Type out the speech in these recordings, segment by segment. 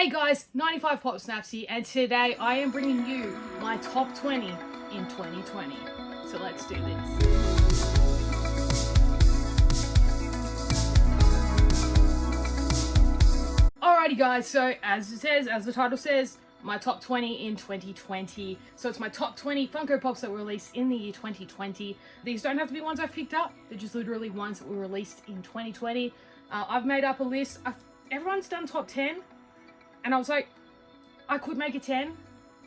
Hey guys, 95 Pop Snaps here, and today I am bringing you my top 20 in 2020. So let's do this. Alrighty guys, so as the title says, my top 20 in 2020. So it's my top 20 Funko Pops that were released in the year 2020. These don't have to be ones I've picked up, they're just literally ones that were released in 2020. I've made up a list. Everyone's done top 10. And I was like, I could make a 10,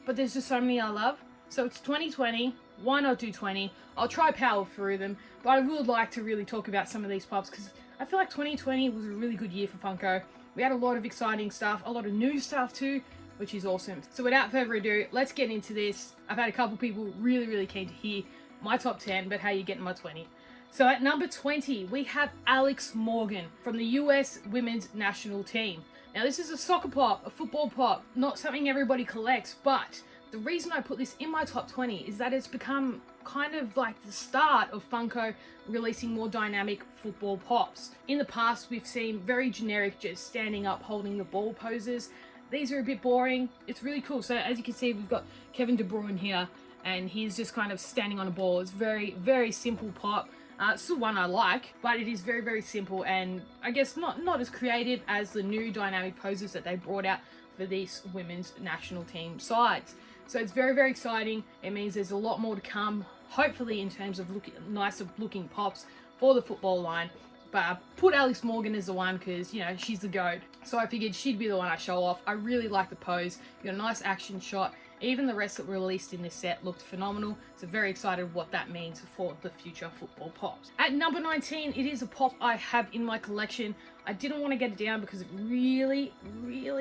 but there's just so many I love. So it's 2020, why not do 20? I'll try power through them, but I would like to really talk about some of these pops because I feel like 2020 was a really good year for Funko. We had a lot of exciting stuff, a lot of new stuff too, which is awesome. So without further ado, let's get into this. I've had a couple people really keen to hear my top 10, but how you getting my 20? So at number 20, we have Alex Morgan from the US Women's National Team. Now this is a soccer pop, a football pop, not something everybody collects, but the reason I put this in my top 20 is that it's become kind of like the start of Funko releasing more dynamic football pops. In the past, we've seen very generic, just standing up, holding the ball poses. These are a bit boring. It's really cool. So as you can see, we've got Kevin De Bruyne here, and he's just kind of standing on a ball. It's very simple pop. It's the one I like, but it is very simple, and I guess not as creative as the new dynamic poses that they brought out for these women's national team sides. So it's very exciting. It means there's a lot more to come, hopefully, in terms of nicer looking pops for the football line. But I put Alex Morgan as the one because, you know, she's the GOAT. So I figured she'd be the one I show off. I really like the pose. You got a nice action shot. Even the rest that were released in this set looked phenomenal. So very excited what that means for the future football pops. At number 19, it is a pop I have in my collection. I didn't want to get it down because it really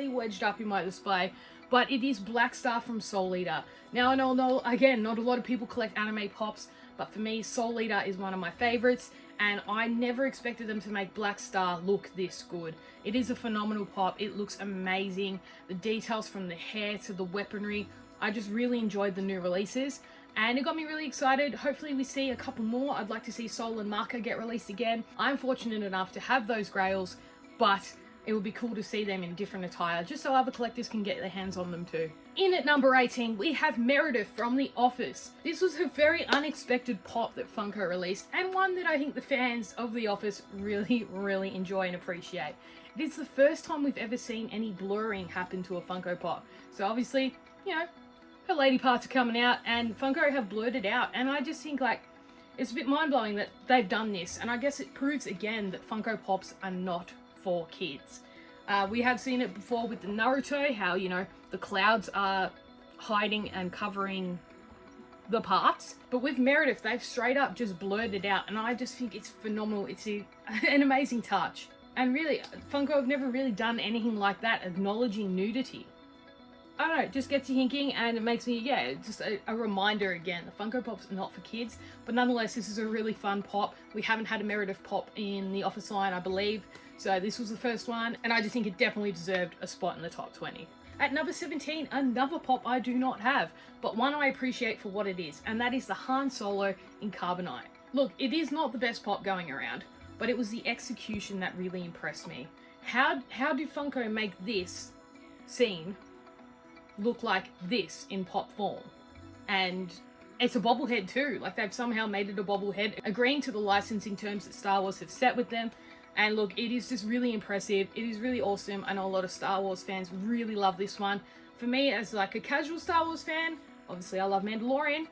wedged up in my display. But it is Black Star from Soul Eater. Now I know, again, not a lot of people collect anime pops, but for me, Soul Eater is one of my favorites, and I never expected them to make Black Star look this good. It is a phenomenal pop. It looks amazing. The details from the hair to the weaponry, I just really enjoyed the new releases, and it got me really excited. Hopefully we see a couple more. I'd like to see Soul and Marker get released again. I'm fortunate enough to have those grails, but it would be cool to see them in different attire, just so other collectors can get their hands on them too. In at number 18, we have Meredith from The Office. This was a very unexpected pop that Funko released, and one that I think the fans of The Office really enjoy and appreciate. It is the first time we've ever seen any blurring happen to a Funko Pop. So obviously, you know, her lady parts are coming out, and Funko have blurred it out, and I just think, like, it's a bit mind-blowing that they've done this, and I guess it proves again that Funko Pops are not for kids. We have seen it before with the Naruto, how, you know, the clouds are hiding and covering the parts, but with Meredith, they've straight up just blurred it out, and I just think it's phenomenal. It's an amazing touch, and really, Funko have never really done anything like that, acknowledging nudity. I don't know, it just gets you thinking, and it makes me, yeah, just a reminder again. The Funko Pop's not for kids, but nonetheless, this is a really fun pop. We haven't had a Meredith pop in the Office line, I believe, so this was the first one, and I just think it definitely deserved a spot in the top 20. At number 17, another pop I do not have, but one I appreciate for what it is, and that is the Han Solo in Carbonite. Look, it is not the best pop going around, but it was the execution that really impressed me. How do Funko make this scene look like this in pop form? And it's a bobblehead too. Like, they've somehow made it a bobblehead, agreeing to the licensing terms that Star Wars have set with them. And look, it is just really impressive. It is really awesome. I know a lot of Star Wars fans really love this one. For me, as like a casual Star Wars fan, obviously I love Mandalorian,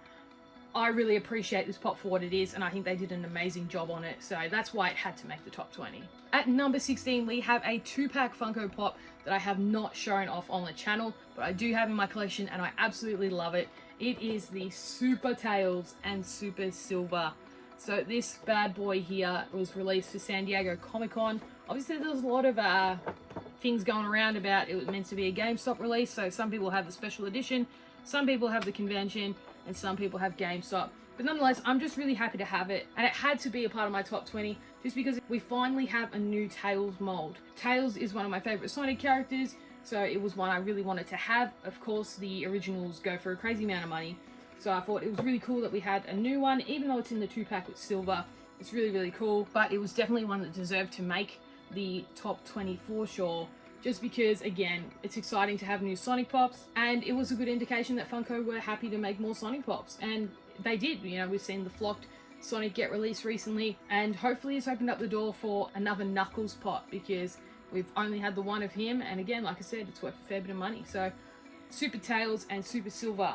I really appreciate this pop for what it is, and I think they did an amazing job on it, so that's why it had to make the top 20. At number 16, we have a 2-pack Funko Pop that I have not shown off on the channel, but I do have in my collection, and I absolutely love it. It is the Super Tails and Super Silver. So this bad boy here was released for San Diego Comic-Con. Obviously there's a lot of things going around about it was meant to be a GameStop release, so some people have the special edition, some people have the convention, and some people have GameStop. But nonetheless, I'm just really happy to have it, and it had to be a part of my top 20 just because we finally have a new Tails mold. Tails is one of my favorite Sonic characters, so it was one I really wanted to have. Of course, the originals go for a crazy amount of money, so I thought it was really cool that we had a new one, even though it's in the 2-pack with silver. It's really cool, but it was definitely one that deserved to make the top 20 for sure. just because, again, it's exciting to have new Sonic Pops, and it was a good indication that Funko were happy to make more Sonic Pops, and they did. You know, we've seen the flocked Sonic get released recently, and hopefully it's opened up the door for another Knuckles Pop, because we've only had the one of him, and again, like I said, it's worth a fair bit of money. So Super Tails and Super Silver,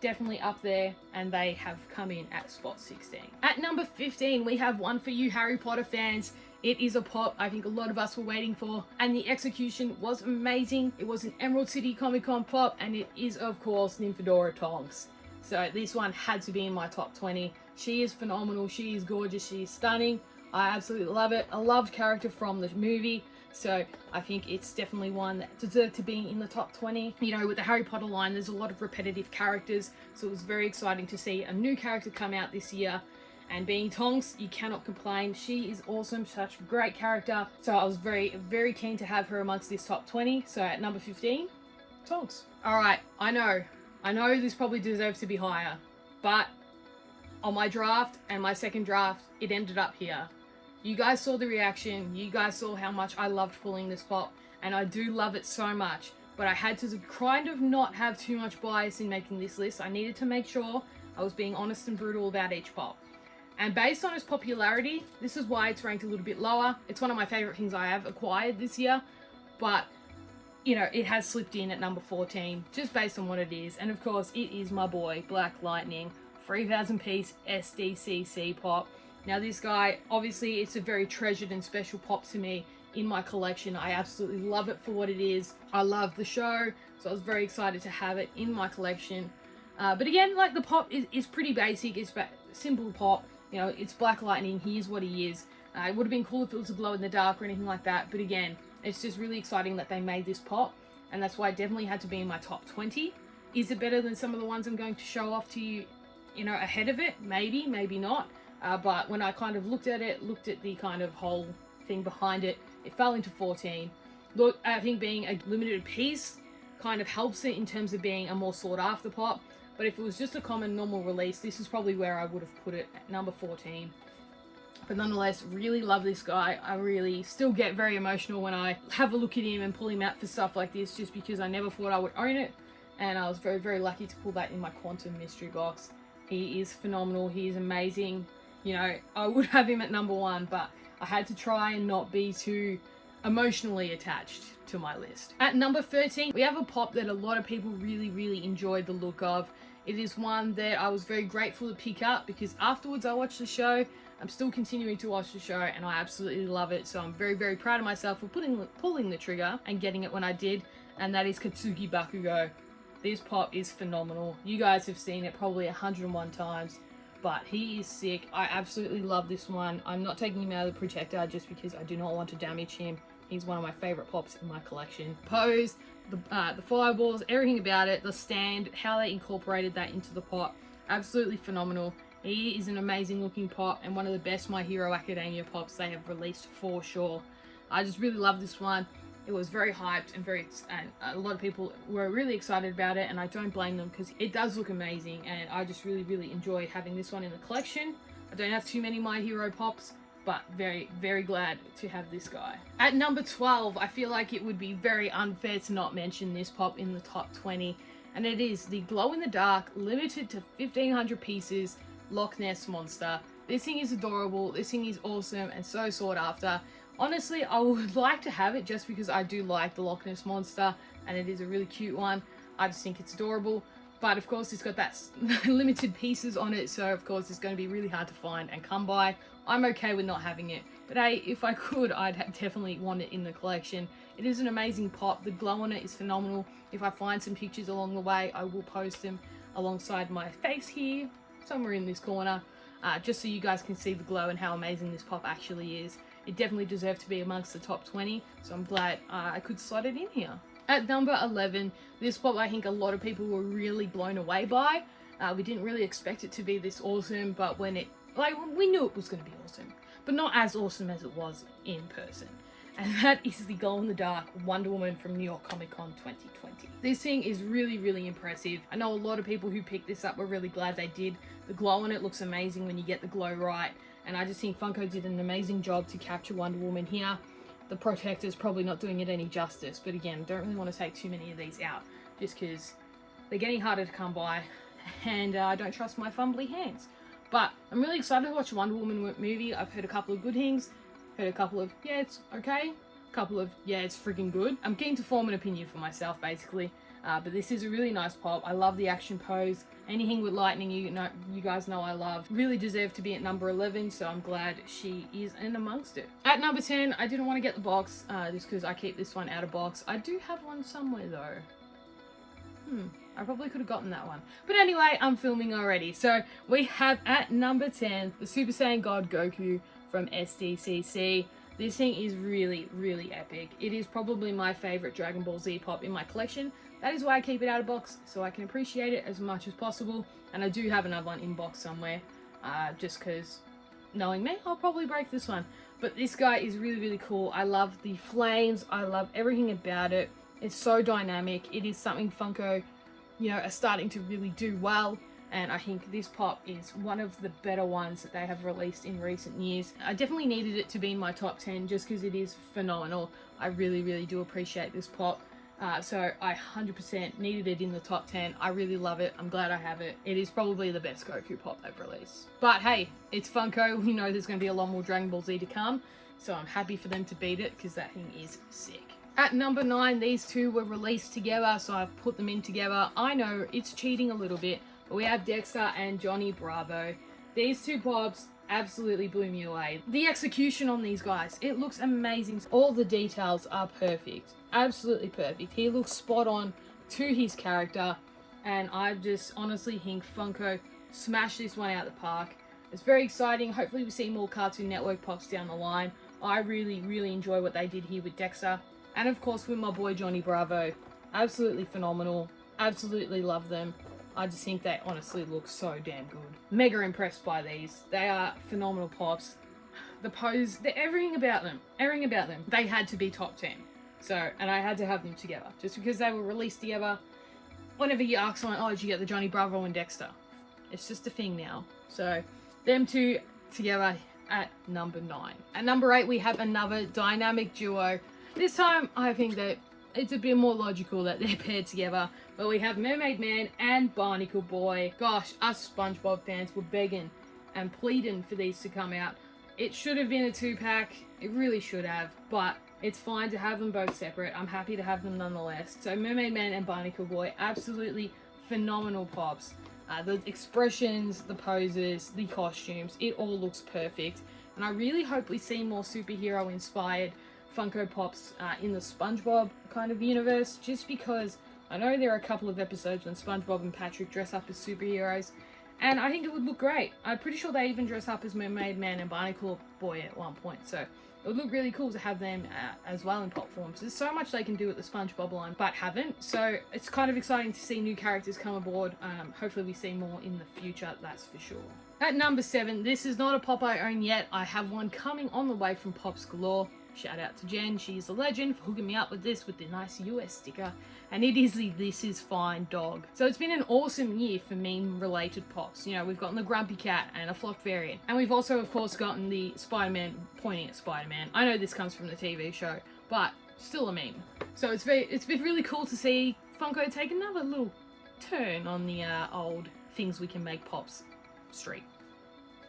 definitely up there, and they have come in at spot 16. At number 15, we have one for you Harry Potter fans. It is a pop I think a lot of us were waiting for, and the execution was amazing. It was an Emerald City Comic Con pop, and it is, of course, Nymphadora Tonks. So this one had to be in my top 20. She is phenomenal, she is gorgeous, she is stunning. I absolutely love it. A loved character from the movie, so I think it's definitely one that deserved to be in the top 20. You know, with the Harry Potter line, there's a lot of repetitive characters, so it was very exciting to see a new character come out this year. And being Tonks, you cannot complain. She is awesome, such a great character. So I was very, very keen to have her amongst this top 20. So at number 15, Tonks. Alright, I know this probably deserves to be higher, but on my draft and my second draft, it ended up here. You guys saw the reaction, you guys saw how much I loved pulling this pop, and I do love it so much, but I had to kind of not have too much bias in making this list. I needed to make sure I was being honest and brutal about each pop. And based on its popularity, this is why it's ranked a little bit lower. It's one of my favorite things I have acquired this year, but you know, it has slipped in at number 14, just based on what it is. And of course, it is my boy, Black Lightning, 3,000 piece Sdcc pop. Now this guy, obviously it's a very treasured and special pop to me in my collection. I absolutely love it for what it is. I love the show, so I was very excited to have it in my collection. But again, like, the pop is pretty basic. It's a simple pop. You know, it's Black Lightning, he is what he is. It would have been cool if it was a glow in the dark or anything like that, but again, it's just really exciting that they made this pop, and that's why it definitely had to be in my top 20. Is it better than some of the ones I'm going to show off to you, you know, ahead of it? Maybe, maybe not. But when I kind of looked at the kind of whole thing behind it, it fell into 14. Look, I think being a limited piece kind of helps it in terms of being a more sought after pop. But if it was just a common normal release, this is probably where I would have put it at number 14. But nonetheless, really love this guy. I really still get very emotional when I have a look at him and pull him out for stuff like this, just because I never thought I would own it. And I was very, very lucky to pull that in my Quantum Mystery box. He is phenomenal. He is amazing. You know, I would have him at number 1, but I had to try and not be too emotionally attached to my list. At number 13, we have a pop that a lot of people really, really enjoyed the look of. It is one that I was very grateful to pick up, because afterwards I watched the show. I'm still continuing to watch the show, and I absolutely love it. So I'm very, very proud of myself for pulling the trigger and getting it when I did, and that is Katsuki Bakugou. This pop is phenomenal. You guys have seen it probably 101 times, but he is sick. I absolutely love this one. I'm not taking him out of the protector just because I do not want to damage him. He's one of my favorite pops in my collection. Pose, the fireballs, everything about it, the stand, how they incorporated that into the pop, absolutely phenomenal. He is an amazing looking pop, and one of the best My Hero Academia pops they have released for sure. I just really love this one. It was very hyped and a lot of people were really excited about it, and I don't blame them, because it does look amazing, and I just really, really enjoy having this one in the collection. I don't have too many My Hero pops, but very, very glad to have this guy. At number 12, I feel like it would be very unfair to not mention this pop in the top 20, and it is the glow-in-the-dark, limited to 1,500 pieces, Loch Ness monster. This thing is adorable, this thing is awesome, and so sought after. Honestly, I would like to have it just because I do like the Loch Ness monster, and it is a really cute one. I just think it's adorable. But of course, it's got that limited pieces on it, so of course it's going to be really hard to find and come by. I'm okay with not having it, but hey, if I could, I'd definitely want it in the collection. It is an amazing pop. The glow on it is phenomenal. If I find some pictures along the way, I will post them alongside my face here, somewhere in this corner, just so you guys can see the glow and how amazing this pop actually is. It definitely deserved to be amongst the top 20, so I'm glad I could slot it in here. At number 11, this pop I think a lot of people were really blown away by. We didn't really expect it to be this awesome, but when we knew it was going to be awesome, but not as awesome as it was in person. And that is the glow-in-the-dark Wonder Woman from New York Comic Con 2020. This thing is really, really impressive. I know a lot of people who picked this up were really glad they did. The glow on it looks amazing when you get the glow right, and I just think Funko did an amazing job to capture Wonder Woman here. the Protector's probably not doing it any justice. But again, don't really want to take too many of these out just because they're getting harder to come by, and I don't trust my fumbly hands. But I'm really excited to watch Wonder Woman movie. I've heard a couple of good things, heard a couple of, yeah, it's okay, a couple of, yeah, it's freaking good. I'm keen to form an opinion for myself, basically. But this is a really nice pop. I love the action pose. Anything with lightning, you guys know I love. Really deserved to be at number 11, so I'm glad she is in amongst it. At number 10, I didn't want to get the box, just because I keep this one out of box. I do have one somewhere, though. I probably could have gotten that one. But anyway, I'm filming already. So we have at number 10, the Super Saiyan God Goku from Sdcc. This thing is really, really epic. It is probably my favorite Dragon Ball Z pop in my collection. That is why I keep it out of box, so I can appreciate it as much as possible. And I do have another one in box somewhere, just because, knowing me, I'll probably break this one. But this guy is really, really cool. I love the flames. I love everything about it. It's so dynamic. It is something Funko, are starting to really do well. And I think this pop is one of the better ones that they have released in recent years. I definitely needed it to be in my top 10 just because it is phenomenal. I really, really do appreciate this pop. So I 100% needed it in the top 10. I really love it. I'm glad I have it. It is probably the best Goku pop they've released. But hey, it's Funko. We know there's going to be a lot more Dragon Ball Z to come. So I'm happy for them to beat it because that thing is sick. At number 9, these two were released together, so I've put them in together. I know it's cheating a little bit, but we have Dexter and Johnny Bravo. These two pops absolutely blew me away. The execution on these guys, it looks amazing. All the details are perfect. Absolutely perfect. He looks spot on to his character, and I just honestly think Funko smashed this one out of the park. It's very exciting. Hopefully we see more Cartoon Network pops down the line. I really, really enjoy what they did here with Dexter. And of course with my boy Johnny Bravo. Absolutely phenomenal. Absolutely love them. I just think they honestly look so damn good. Mega impressed by these. They are phenomenal pops. The pose, everything about them. Everything about them. They had to be top 10. So, and I had to have them together. Just because they were released together. Whenever you ask someone, oh, did you get the Johnny Bravo and Dexter? It's just a thing now. So, them two together at number 9. At number 8, we have another dynamic duo. This time, I think that it's a bit more logical that they're paired together. But we have Mermaid Man and Barnacle Boy. Gosh, us SpongeBob fans were begging and pleading for these to come out. It should have been a 2-pack. It really should have. But it's fine to have them both separate. I'm happy to have them nonetheless. So Mermaid Man and Barnacle Boy, absolutely phenomenal pops. The expressions, the poses, the costumes, it all looks perfect. And I really hope we see more superhero-inspired Funko Pops in the SpongeBob kind of universe, just because I know there are a couple of episodes when SpongeBob and Patrick dress up as superheroes, and I think it would look great. I'm pretty sure they even dress up as Mermaid Man and Barnacle Boy at one point, so it would look really cool to have them as well in pop forms. There's so much they can do with the SpongeBob line, but haven't, so it's kind of exciting to see new characters come aboard. Hopefully we see more in the future, that's for sure. At number 7, this is not a pop I own yet. I have one coming on the way from Pops Galore. Shout out to Jen, she's a legend for hooking me up with this with the nice US sticker. And it is the This Is Fine dog. So it's been an awesome year for meme related pops. We've gotten the Grumpy Cat and a Flock variant. And we've also of course gotten the Spider-Man pointing at Spider-Man. I know this comes from the TV show, but still a meme. So it's been really cool to see Funko take another little turn on the old things we can make pops streak.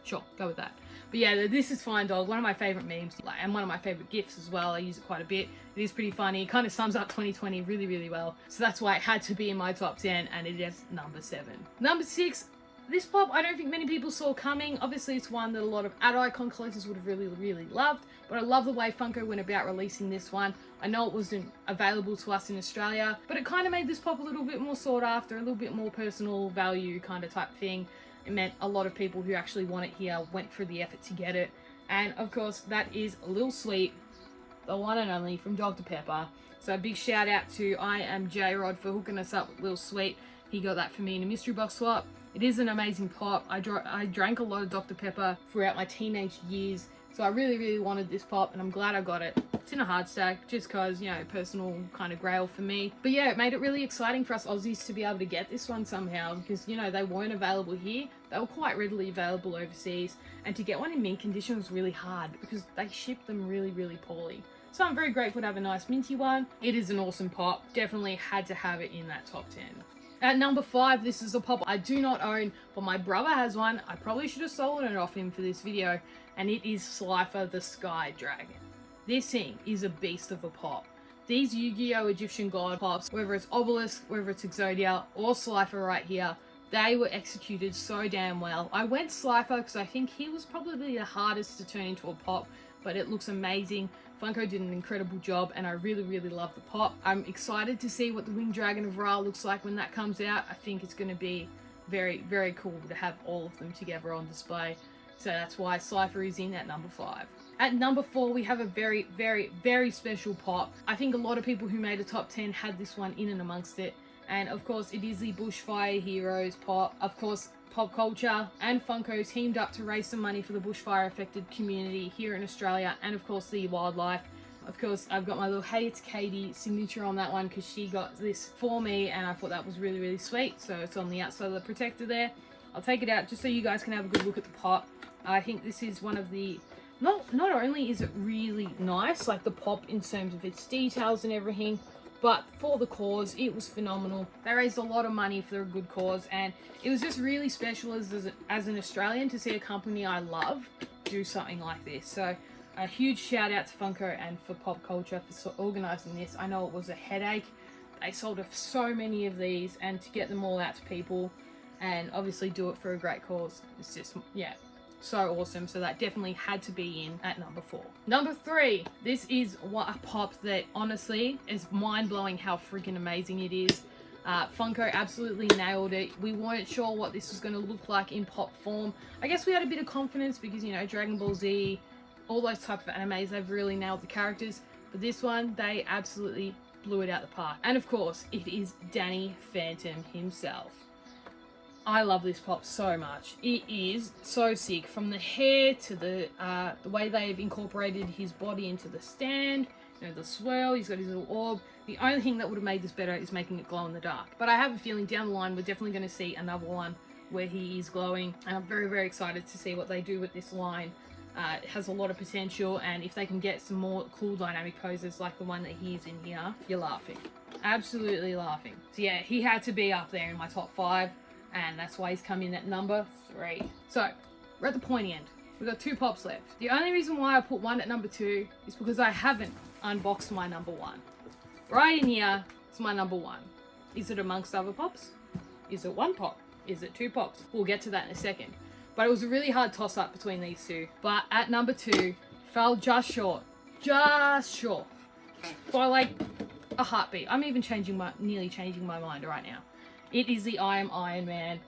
Sure, go with that. But yeah, This Is Fine dog, one of my favourite memes, and one of my favourite GIFs as well. I use it quite a bit. It is pretty funny. It kind of sums up 2020 really, really well. So that's why it had to be in my top 10, and it is number 7. Number 6, this pop I don't think many people saw coming. Obviously, it's one that a lot of ad icon collectors would have really, really loved, but I love the way Funko went about releasing this one. I know it wasn't available to us in Australia, but it kind of made this pop a little bit more sought after, a little bit more personal value kind of type thing. It meant a lot of people who actually want it here went through the effort to get it. And of course, that is Lil Sweet, the one and only from Dr. Pepper. So a big shout out to I Am J-Rod for hooking us up with Lil Sweet. He got that for me in a mystery box swap. It is an amazing pop. I drank a lot of Dr. Pepper throughout my teenage years. So I really, really wanted this pop, and I'm glad I got it. It's in a hard stack, just because, personal kind of grail for me. But yeah, it made it really exciting for us Aussies to be able to get this one somehow, because, they weren't available here. They were quite readily available overseas. And to get one in mint condition was really hard, because they shipped them really, really poorly. So I'm very grateful to have a nice minty one. It is an awesome pop. Definitely had to have it in that top 10. At number 5, this is a pop I do not own, but my brother has one. I probably should have stolen it off him for this video, and it is Slifer the Sky Dragon. This thing is a beast of a pop. These Yu-Gi-Oh! Egyptian God pops, whether it's Obelisk, whether it's Exodia, or Slifer right here, they were executed so damn well. I went Slifer because I think he was probably the hardest to turn into a pop, but it looks amazing. Funko did an incredible job, and I really, really love the pop. I'm excited to see what the Winged Dragon of Ra looks like when that comes out. I think it's going to be very, very cool to have all of them together on display. So that's why Slifer is in at number 5. At number 4, we have a very, very, very special pop. I think a lot of people who made a top 10 had this one in and amongst it. And of course, it is the Bushfire Heroes pop. Of course, pop culture and Funko teamed up to raise some money for the bushfire affected community here in Australia, and of course the wildlife. Of course, I've got my little "Hey, it's Katie" signature on that one because she got this for me, and I thought that was really, really sweet. So it's on the outside of the protector there. I'll take it out just so you guys can have a good look at the pop. I think this is one of the, not only is it really nice, like the pop in terms of its details and everything, but for the cause, it was phenomenal. They raised a lot of money for a good cause, and it was just really special as an Australian to see a company I love do something like this. So a huge shout out to Funko and for pop culture for organising this. I know it was a headache. They sold so many of these, and to get them all out to people and obviously do it for a great cause, it's just, yeah, so awesome. So that definitely had to be in at number 4. Number 3, this is a pop that honestly is mind-blowing how freaking amazing it is. Funko absolutely nailed it. We weren't sure what this was going to look like in pop form. I guess we had a bit of confidence because, you know, Dragon Ball Z, all those type of animes, they've really nailed the characters. But this one, they absolutely blew it out the park. And of course, it is Danny Phantom himself. I love this pop so much. It is so sick. From the hair to the way they've incorporated his body into the stand, you know, the swirl, he's got his little orb. The only thing that would have made this better is making it glow in the dark. But I have a feeling down the line we're definitely going to see another one where he is glowing. And I'm very, very excited to see what they do with this line. It has a lot of potential, and if they can get some more cool dynamic poses like the one that he's in here, you're laughing. Absolutely laughing. So yeah, he had to be up there in my top 5. And that's why he's come in at number 3. So, we're at the pointy end. We've got 2 pops left. The only reason why I put one at number 2 is because I haven't unboxed my number 1. Right in here is my number 1. Is it amongst other pops? Is it 1 pop? Is it 2 pops? We'll get to that in a second. But it was a really hard toss-up between these 2. But at number 2, fell just short. Just short. By like a heartbeat. I'm even nearly changing my mind right now. It is the I Am Iron Man.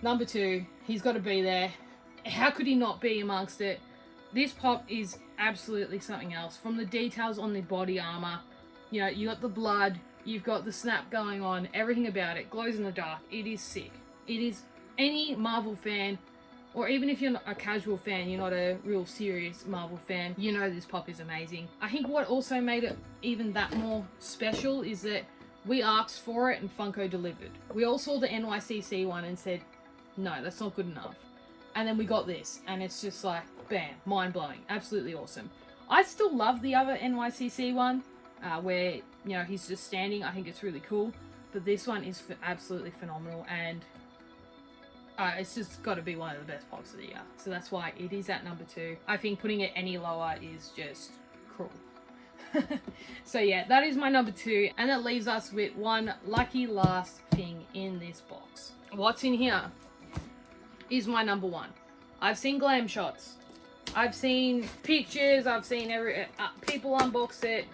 Number 2, he's got to be there. How could he not be amongst it? This pop is absolutely something else. From the details on the body armor, you know, you got the blood, you've got the snap going on, everything about it glows in the dark. It is sick. It is, any Marvel fan, or even if you're not a casual fan, you're not a real serious Marvel fan, you know this pop is amazing. I think what also made it even that more special is that we asked for it and Funko delivered. We all saw the NYCC one and said, no, that's not good enough. And then we got this, and it's just like, bam, mind-blowing, absolutely awesome. I still love the other NYCC one, where, you know, he's just standing. I think it's really cool. But this one is absolutely phenomenal, and it's just got to be one of the best pops of the year. So that's why it is at number 2. I think putting it any lower is just cruel. So yeah, that is my number 2, and that leaves us with one lucky last thing in this box. What's in here is my number 1. I've seen glam shots, I've seen pictures, I've seen people unbox it,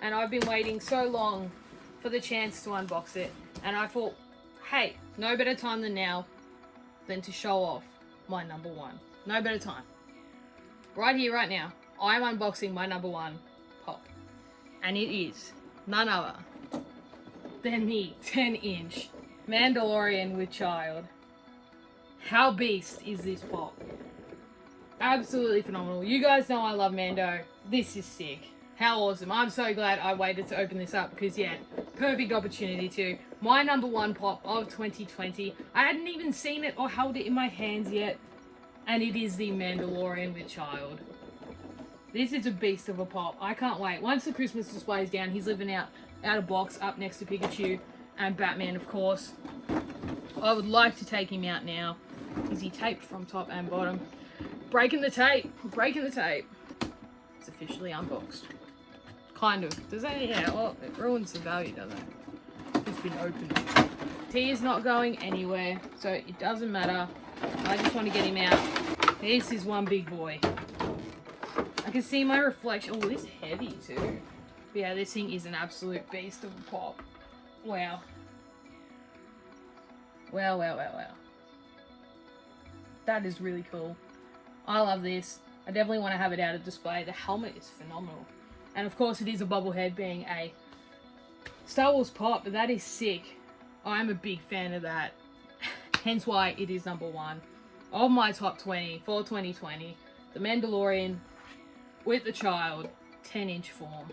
and I've been waiting so long for the chance to unbox it, and I thought, hey, no better time than now than to show off my number 1. No better time. Right here, right now, I'm unboxing my number 1 pop. And it is none other than the 10-inch Mandalorian with child. How beast is this pop? Absolutely phenomenal. You guys know I love Mando. This is sick. How awesome. I'm so glad I waited to open this up because, yeah, perfect opportunity to. My number 1 pop of 2020. I hadn't even seen it or held it in my hands yet. And it is the Mandalorian with child. This is a beast of a pop. I can't wait. Once the Christmas display is down, he's living out of box up next to Pikachu and Batman, of course. I would like to take him out now. Is he taped from top and bottom? Breaking the tape. Breaking the tape. It's officially unboxed. Kind of. Does that? Yeah, well, it ruins the value, doesn't it? It's been opened. He is not going anywhere, so it doesn't matter. I just want to get him out. This is one big boy. I can see my reflection. Oh, this is heavy too. But yeah, this thing is an absolute beast of a pop. Wow. Wow, wow, wow, wow. That is really cool. I love this. I definitely want to have it out of display. The helmet is phenomenal. And of course it is a bobblehead being a Star Wars pop, but that is sick. I'm a big fan of that. Hence why it is number 1 of my top 20 for 2020. The Mandalorian with the child, 10-inch form.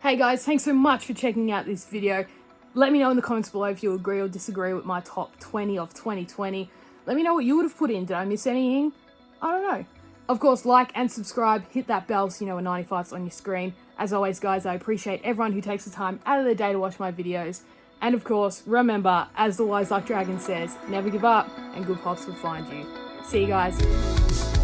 Hey guys, thanks so much for checking out this video. Let me know in the comments below if you agree or disagree with my top 20 of 2020. Let me know what you would have put in. Did I miss anything? I don't know. Of course, like and subscribe, hit that bell so you know when 95's on your screen. As always, guys, I appreciate everyone who takes the time out of their day to watch my videos. And of course, remember, as the wise Loch Dragon says, never give up and good pops will find you. See you guys.